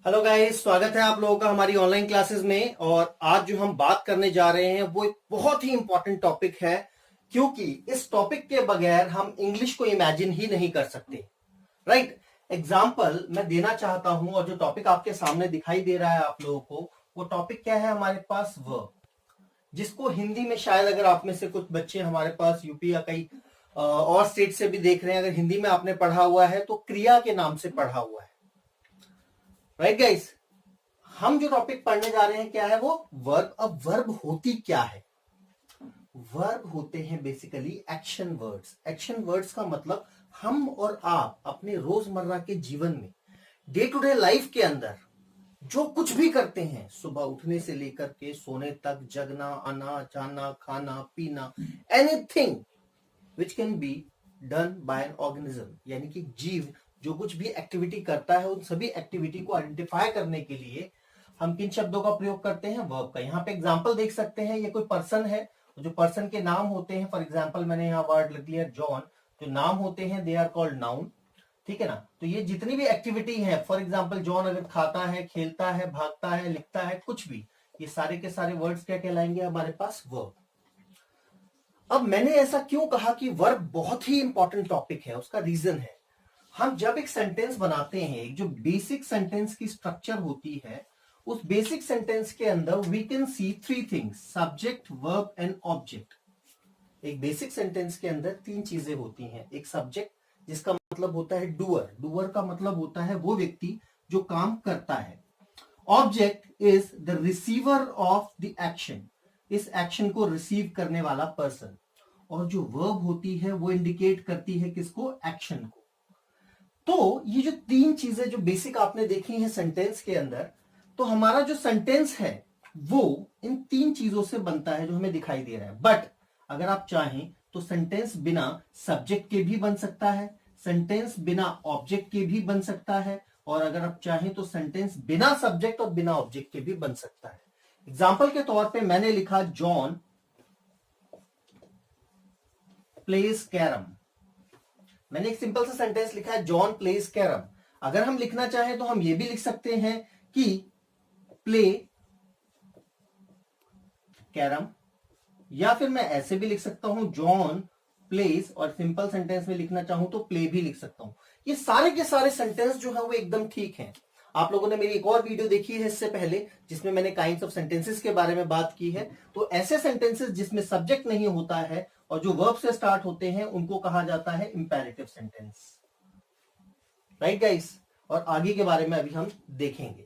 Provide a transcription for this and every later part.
Hello guys, स्वागत है आप लोगों का हमारी ऑनलाइन क्लासेस में। और आज जो हम बात करने जा रहे हैं वो एक बहुत ही इंपॉर्टेंट टॉपिक है, क्योंकि इस टॉपिक के बगैर हम इंग्लिश को इमेजिन ही नहीं कर सकते। राइट। एग्जाम्पल मैं देना चाहता हूं, और जो टॉपिक आपके सामने दिखाई दे रहा है आप लोगों को, वो टॉपिक क्या है हमारे पास? वर्ब, जिसको हिंदी में शायद अगर आप में से कुछ बच्चे हमारे पास यूपी या कई और स्टेट से भी देख रहे हैं, अगर हिंदी में आपने पढ़ा हुआ है तो क्रिया के नाम से पढ़ा हुआ है। राइट गाइस, हम जो टॉपिक पढ़ने जा रहे हैं क्या है वो? वर्ब। अब वर्ब होती क्या है? वर्ब होते हैं basically action words. Action words का मतलब हम और आप अपने रोजमर्रा के जीवन में, डे टू डे लाइफ के अंदर जो कुछ भी करते हैं, सुबह उठने से लेकर के सोने तक, जगना, आना जाना, खाना पीना, anything which can be done by an organism, यानी कि जीव जो कुछ भी एक्टिविटी करता है, उन सभी एक्टिविटी को आइडेंटिफाई करने के लिए हम किन शब्दों का प्रयोग करते हैं? वर्ब का। यहाँ पे एग्जांपल देख सकते हैं, ये कोई पर्सन है, जो पर्सन के नाम होते हैं, फॉर एग्जांपल मैंने यहाँ वर्ड लिख लिया जॉन। जो नाम होते हैं दे आर कॉल्ड नाउन, ठीक है ना। तो ये जितनी भी एक्टिविटी है, फॉर एग्जांपल जॉन अगर खाता है, खेलता है, भागता है, लिखता है, कुछ भी, ये सारे के सारे वर्ड्स क्या कहलाएंगे हमारे पास? वर्ब। अब मैंने ऐसा क्यों कहा कि वर्ब बहुत ही इंपॉर्टेंट टॉपिक है? उसका रीजन है, हम जब एक सेंटेंस बनाते हैं, एक जो बेसिक सेंटेंस की स्ट्रक्चर होती है, उस बेसिक सेंटेंस के अंदर we can see three things: subject, verb and object. एक बेसिक सेंटेंस के अंदर तीन चीजें होती हैं। एक सब्जेक्ट, जिसका मतलब होता है डूअर। डूअर का मतलब होता है वो व्यक्ति जो काम करता है। Object is the receiver of the action, इस एक्शन को रिसीव करने वाला पर्सन। और जो वर्ब होती है वो इंडिकेट करती है किसको? एक्शन को। तो ये जो तीन चीजें जो बेसिक आपने देखी हैं सेंटेंस के अंदर, तो हमारा जो सेंटेंस है वो इन तीन चीजों से बनता है जो हमें दिखाई दे रहा है। बट अगर आप चाहें तो सेंटेंस बिना सब्जेक्ट के भी बन सकता है, सेंटेंस बिना ऑब्जेक्ट के भी बन सकता है, और अगर आप चाहें तो सेंटेंस बिना सब्जेक्ट और बिना ऑब्जेक्ट के भी बन सकता है। एग्जाम्पल के तौर पे मैंने लिखा जॉन प्लेज कैरम। मैंने एक सिंपल सा सेंटेंस लिखा है, जॉन प्लेज कैरम। अगर हम लिखना चाहें तो हम ये भी लिख सकते हैं कि प्ले कैरम, या फिर मैं ऐसे भी लिख सकता हूं जॉन प्लेज, और सिंपल सेंटेंस में लिखना चाहूं तो प्ले भी लिख सकता हूं। ये सारे के सारे सेंटेंस जो है वो एकदम ठीक हैं। आप लोगों ने मेरी एक और वीडियो देखी है इससे पहले, जिसमें मैंने काइंड्स ऑफ सेंटेंसेस के बारे में बात की है। तो ऐसे सेंटेंसेस जिसमें सब्जेक्ट नहीं होता है और जो वर्ब से स्टार्ट होते हैं, उनको कहा जाता है इंपेरेटिव सेंटेंस। राइट गाइस, और आगे के बारे में अभी हम देखेंगे।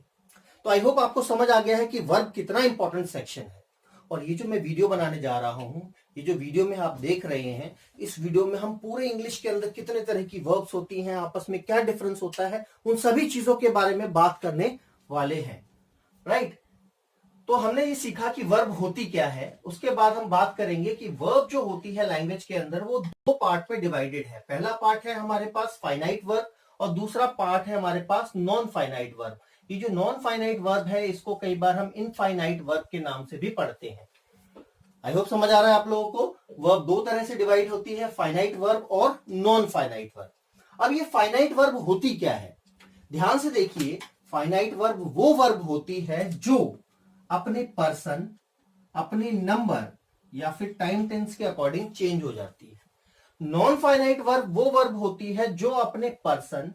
तो आई होप आपको समझ आ गया है कि वर्ब कितना इंपॉर्टेंट सेक्शन है। और ये जो मैं वीडियो बनाने जा रहा हूं, ये जो वीडियो में आप देख रहे हैं, इस वीडियो में हम पूरे इंग्लिश के अंदर कितने तरह की वर्ब्स होती हैं, आपस में क्या डिफरेंस होता है, उन सभी चीजों के बारे में बात करने वाले हैं। राइट। तो हमने ये सीखा कि वर्ब होती क्या है। उसके बाद हम बात करेंगे कि वर्ब जो होती है लैंग्वेज के अंदर, वो दो पार्ट में डिवाइडेड है। पहला पार्ट है हमारे पास फाइनाइट वर्ब, और दूसरा पार्ट है हमारे पास नॉन फाइनाइट वर्ब। ये जो नॉन फाइनाइट वर्ब है, इसको कई बार हम इनफाइनाइट वर्ब के नाम से भी पढ़ते हैं। आई होप समझ आ रहा है आप लोगों को। वर्ब दो तरह से डिवाइड होती है, फाइनाइट वर्ब और नॉन फाइनाइट वर्ब। अब ये फाइनाइट वर्ब होती क्या है? ध्यान से देखिए, फाइनाइट वर्ब वो वर्ब होती है जो अपने पर्सन, अपने नंबर या फिर टाइम टेंस के अकॉर्डिंग चेंज हो जाती है। नॉन फाइनाइट वर्ब वो वर्ब होती है जो अपने पर्सन,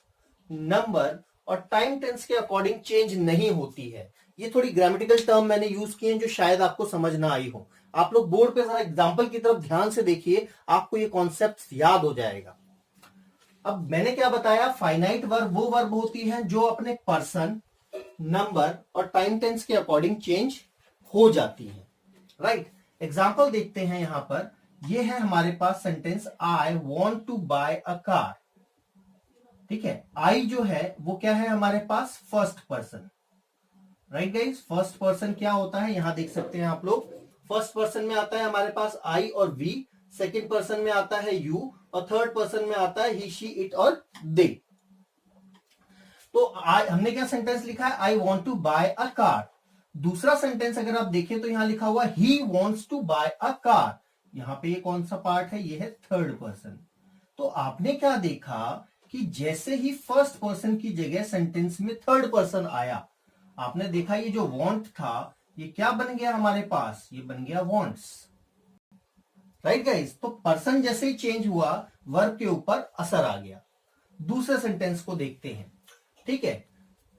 नंबर और टाइम टेंस के अकॉर्डिंग चेंज नहीं होती है। ये थोड़ी ग्रामेटिकल टर्म मैंने यूज किए हैं जो शायद आपको समझ ना आई हो। आप लोग बोर्ड पे जरा एग्जांपल की तरफ ध्यान से देखिए, आपको ये कॉन्सेप्ट याद हो जाएगा। अब मैंने क्या बताया? फाइनाइट वर्ब वो वर्ब होती है जो अपने पर्सन, नंबर और टाइम टेंस के अकॉर्डिंग चेंज हो जाती है। राइट। एग्जाम्पल देखते हैं यहां पर। ये है हमारे पास sentence, I want to buy a car. ठीक है, आई जो है वो क्या है हमारे पास? First person. Right guys, first person क्या होता है यहां देख सकते हैं आप लोग। फर्स्ट पर्सन में आता है हमारे पास आई और वी, सेकेंड पर्सन में आता है यू, और थर्ड पर्सन में आता है ही, शी, इट और दे। तो हमने क्या सेंटेंस लिखा है? I want to buy a car. दूसरा सेंटेंस अगर आप देखें तो यहां लिखा हुआ he wants to buy a car. यहां पे ये कौन सा पार्ट है? ये है थर्ड पर्सन। तो आपने क्या देखा कि जैसे ही फर्स्ट पर्सन की जगह सेंटेंस में थर्ड पर्सन आया, आपने देखा ये जो वांट था ये क्या बन गया हमारे पास, ये बन गया वांट्स। राइट गाइस, तो पर्सन जैसे ही चेंज हुआ वर्ब के ऊपर असर आ गया। दूसरे सेंटेंस को देखते हैं। ठीक है,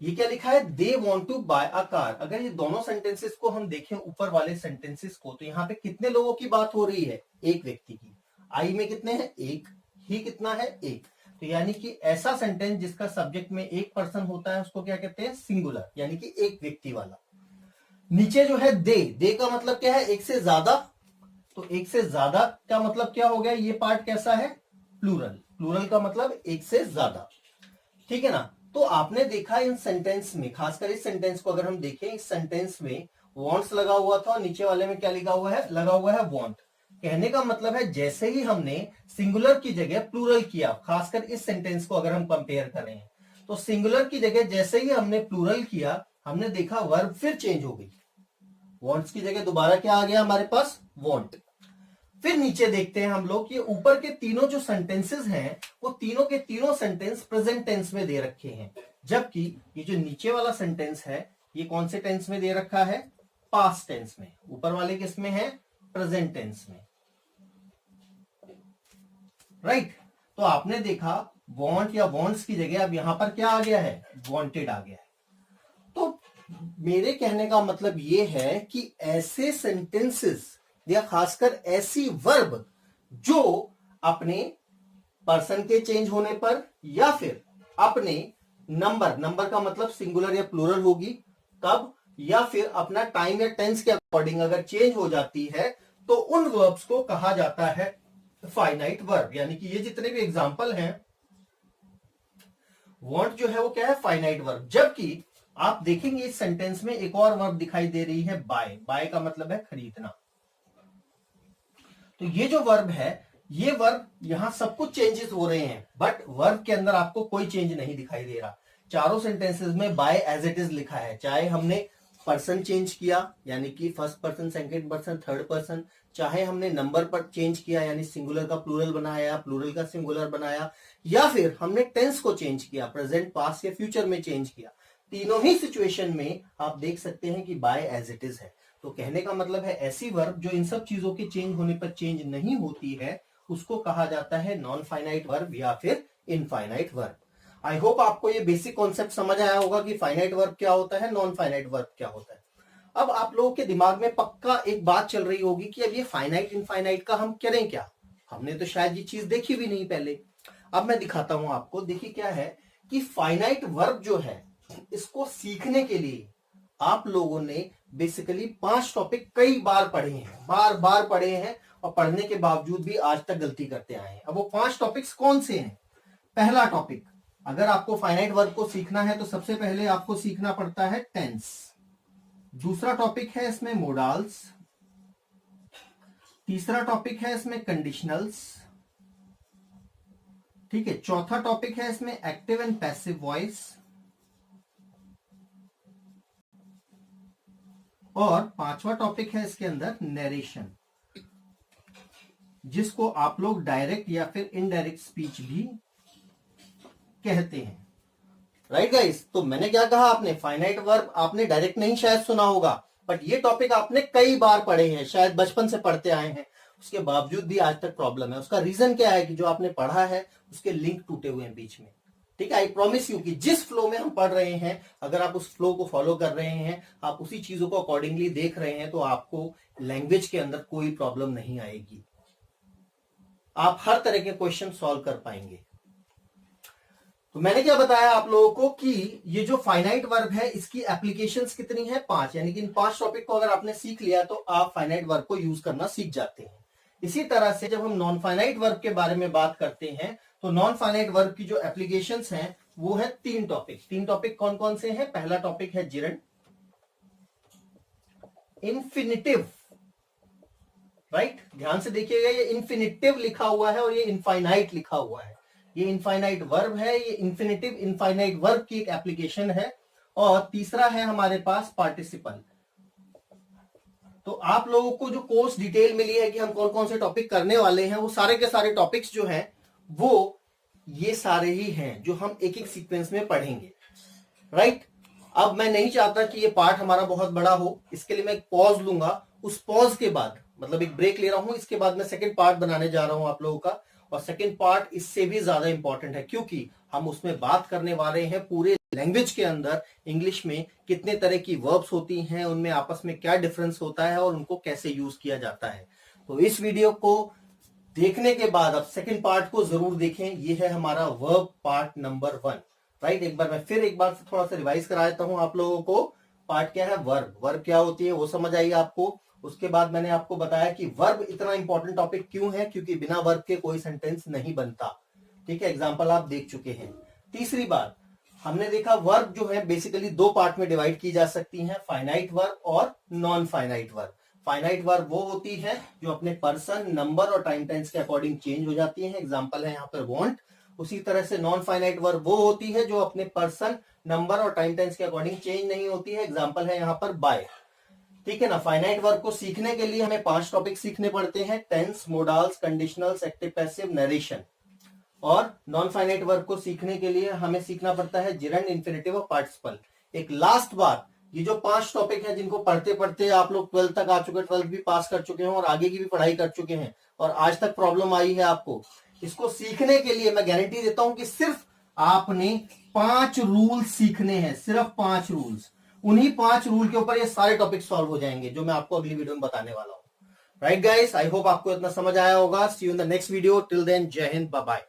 ये क्या लिखा है, they want to buy a car. अगर ये दोनों सेंटेंसेस को हम देखें ऊपर वाले सेंटेंसेस को, तो यहाँ पे कितने लोगों की बात हो रही है, एक व्यक्ति की। आई में कितने हैं, एक ही, कितना है, एक। तो यानी कि ऐसा सेंटेंस जिसका सब्जेक्ट में एक पर्सन होता है उसको क्या कहते हैं, सिंगुलर, यानी कि एक व्यक्ति वाला। नीचे जो है दे का मतलब क्या है, एक से ज्यादा। तो एक से ज्यादा का मतलब क्या हो गया, ये पार्ट कैसा है, प्लूरल। प्लूरल का मतलब एक से ज्यादा। ठीक है ना। तो आपने देखा इन सेंटेंस में, खासकर इस सेंटेंस को अगर हम देखें, इस सेंटेंस में वांट्स लगा हुआ था और नीचे वाले में क्या लिखा हुआ है, लगा हुआ है वांट। कहने का मतलब है जैसे ही हमने सिंगुलर की जगह प्लूरल किया, खासकर इस सेंटेंस को अगर हम कंपेयर करें, तो सिंगुलर की जगह जैसे ही हमने प्लूरल किया, हमने देखा वर्ब फिर चेंज हो गई। वांट्स की जगह दोबारा क्या आ गया हमारे पास, वांट। फिर नीचे देखते हैं हम लोग, ये ऊपर के तीनों जो सेंटेंसेस हैं वो तीनों के तीनों सेंटेंस प्रेजेंट टेंस में दे रखे हैं, जबकि ये जो नीचे वाला सेंटेंस है ये कौन से टेंस में दे रखा है, पास्ट टेंस में। ऊपर वाले किस में है, प्रेजेंट टेंस में। राइट। तो आपने देखा वांट या वांट्स की जगह अब यहां पर क्या आ गया है, वांटेड आ गया है। तो मेरे कहने का मतलब ये है कि ऐसे सेंटेंसेस या खासकर ऐसी वर्ब जो अपने पर्सन के चेंज होने पर या फिर अपने नंबर का मतलब सिंगुलर या प्लूरल होगी कब, या फिर अपना टाइम या टेंस के अकॉर्डिंग अगर चेंज हो जाती है, तो उन वर्ब्स को कहा जाता है फाइनाइट वर्ब। यानी कि ये जितने भी एग्जांपल हैं, वांट जो है वो क्या है, फाइनाइट वर्ब। जबकि आप देखेंगे इस सेंटेंस में एक और वर्ब दिखाई दे रही है, बाय। बाय का मतलब है खरीदना। तो ये जो वर्ब है, ये वर्ब यहां सब कुछ चेंजेस हो रहे हैं, बट वर्ब के अंदर आपको कोई चेंज नहीं दिखाई दे रहा। चारों सेंटेंसेस में बाय एज इट इज लिखा है, चाहे हमने पर्सन चेंज किया यानी कि first person, second person, third person, चाहे हमने नंबर पर चेंज किया यानी सिंगुलर का प्लूरल बनाया, प्लूरल का सिंगुलर बनाया, या फिर हमने टेंस को चेंज किया, प्रेजेंट, पास्ट या फ्यूचर में चेंज किया। तीनों ही सिचुएशन में आप देख सकते हैं कि बाय एज इट इज है। तो कहने का मतलब है ऐसी वर्ब जो इन सब चीजों के चेंज होने पर चेंज नहीं होती है, उसको कहा जाता है नॉन फाइनाइट वर्ब या फिर इनफाइनाइट वर्ब। आई होप आपको ये बेसिक कॉन्सेप्ट समझ आया होगा कि फाइनाइट वर्ब क्या होता है, नॉन फाइनाइट वर्ब क्या होता है। अब आप लोगों के दिमाग में पक्का एक बात चल रही होगी कि अब ये फाइनाइट इनफाइनाइट का हम करें क्या, हमने तो शायद ये चीज देखी भी नहीं पहले। अब मैं दिखाता हूं आपको। देखिए क्या है कि फाइनाइट वर्ब जो है, इसको सीखने के लिए आप लोगों ने बेसिकली 5 टॉपिक कई बार पढ़े हैं, बार बार पढ़े हैं, और पढ़ने के बावजूद भी आज तक गलती करते आए हैं। अब वो 5 टॉपिक्स कौन से हैं? पहला टॉपिक, अगर आपको फाइनाइट वर्ब को सीखना है तो सबसे पहले आपको सीखना पड़ता है टेंस। दूसरा टॉपिक है इसमें मोडाल्स। तीसरा टॉपिक है इसमें कंडीशनल्स। ठीक है, चौथा टॉपिक है इसमें एक्टिव एंड पैसिव वॉइस, और पांचवा टॉपिक है इसके अंदर नरेशन, जिसको आप लोग डायरेक्ट या फिर इनडायरेक्ट स्पीच भी कहते हैं। राइट गाइस, तो मैंने क्या कहा, आपने फाइनाइट वर्ब आपने डायरेक्ट नहीं शायद सुना होगा, बट ये टॉपिक आपने कई बार पढ़े हैं, शायद बचपन से पढ़ते आए हैं, उसके बावजूद भी आज तक प्रॉब्लम है। उसका रीजन क्या है कि जो आपने पढ़ा है उसके लिंक टूटे हुए हैं बीच में। ठीक है, आई प्रॉमिस यू कि जिस फ्लो में हम पढ़ रहे हैं, अगर आप उस फ्लो को फॉलो कर रहे हैं, आप उसी चीजों को अकॉर्डिंगली देख रहे हैं, तो आपको लैंग्वेज के अंदर कोई प्रॉब्लम नहीं आएगी। आप हर तरह के क्वेश्चन सॉल्व कर पाएंगे। तो मैंने क्या बताया आप लोगों को कि ये जो फाइनाइट वर्ब है इसकी एप्लीकेशंस कितनी है, 5। यानी कि इन 5 टॉपिक को अगर आपने सीख लिया तो आप फाइनाइट वर्ब को यूज करना सीख जाते हैं। इसी तरह से जब हम नॉन फाइनाइट वर्ब के बारे में बात करते हैं, तो नॉन फाइनाइट वर्ब की जो एप्लीकेशंस हैं वो है 3 टॉपिक। 3 टॉपिक कौन कौन से हैं? पहला टॉपिक है जिरंड, इन्फिनिटिव। राइट, ध्यान से देखिएगा, ये इन्फिनिटिव लिखा हुआ है और ये इनफाइनाइट लिखा हुआ है। ये इनफाइनाइट वर्ब है, ये इन्फिनिटिव इनफाइनाइट वर्ब की एक एप्लीकेशन है। और तीसरा है हमारे पास पार्टिसिपल। तो आप लोगों को जो कोर्स डिटेल मिली है कि हम कौन कौन से टॉपिक करने वाले हैं, वो सारे के सारे टॉपिक्स जो हैं वो ये सारे ही हैं जो हम एक एक सीक्वेंस में पढ़ेंगे, राइट। अब मैं नहीं चाहता कि ये पार्ट हमारा बहुत बड़ा हो, इसके लिए मैं एक पॉज लूंगा। उस पॉज के बाद मतलब एक ब्रेक ले रहा हूं, इसके बाद मैं सेकंड पार्ट बनाने जा रहा हूं आप लोगों का। और सेकंड पार्ट इससे भी ज्यादा इंपॉर्टेंट है, क्योंकि हम उसमें बात करने वाले हैं पूरे लैंग्वेज के अंदर इंग्लिश में कितने तरह की वर्ब्स होती हैं, उनमें आपस में क्या डिफरेंस होता है और उनको कैसे यूज किया जाता है। तो इस वीडियो को देखने के बाद अब सेकंड पार्ट को जरूर देखें। ये है हमारा वर्ब पार्ट नंबर 1, राइट। एक बार मैं फिर एक बार थोड़ा सा रिवाइज करा देता हूं आप लोगों को। पार्ट क्या है, वर्ब। वर्ब क्या होती है वो समझ आई आपको। उसके बाद मैंने आपको बताया कि वर्ब इतना इंपॉर्टेंट टॉपिक क्यों है, क्योंकि बिना वर्ब के कोई सेंटेंस नहीं बनता, ठीक है। एग्जाम्पल आप देख चुके हैं। तीसरी बात हमने देखा, वर्ब जो है बेसिकली दो पार्ट में डिवाइड की जा सकती हैं, फाइनाइट वर्ब और non finite verb. Finite verb वो होती है जो अपने पर्सन, नंबर और टाइम टेंस के अकॉर्डिंग चेंज हो जाती है, एग्जाम्पल है यहाँ पर वांट। उसी तरह से नॉन फाइनाइट वर्ब वो होती है जो अपने पर्सन, नंबर और टाइम टेंस के अकॉर्डिंग चेंज नहीं होती है, एग्जाम्पल है यहाँ पर बाय, ठीक है ना। फाइनाइट वर्ब को सीखने के लिए हमें 5 टॉपिक सीखने पड़ते हैं, tense, modals, conditionals, active passive, narration. और नॉन फाइनाइट वर्ब को सीखने के लिए हमें सीखना पड़ता है जिरंड, इंफिनिटिव और पार्टिसिपल। एक लास्ट बात, ये जो 5 टॉपिक हैं जिनको पढ़ते पढ़ते आप लोग 12th तक आ चुके, 12th भी पास कर चुके हैं और आगे की भी पढ़ाई कर चुके हैं और आज तक प्रॉब्लम आई है आपको, इसको सीखने के लिए मैं गारंटी देता हूं कि सिर्फ आपने 5 रूल सीखने हैं, सिर्फ 5 रूल्स। उन्हीं 5 रूल के ऊपर ये सारे टॉपिक सॉल्व हो जाएंगे जो मैं आपको अगली वीडियो में बताने वाला हूं। राइट गाइस, आई होप आपको इतना समझ आया होगा। See you in the next video, till then जय हिंद, बाय बाय।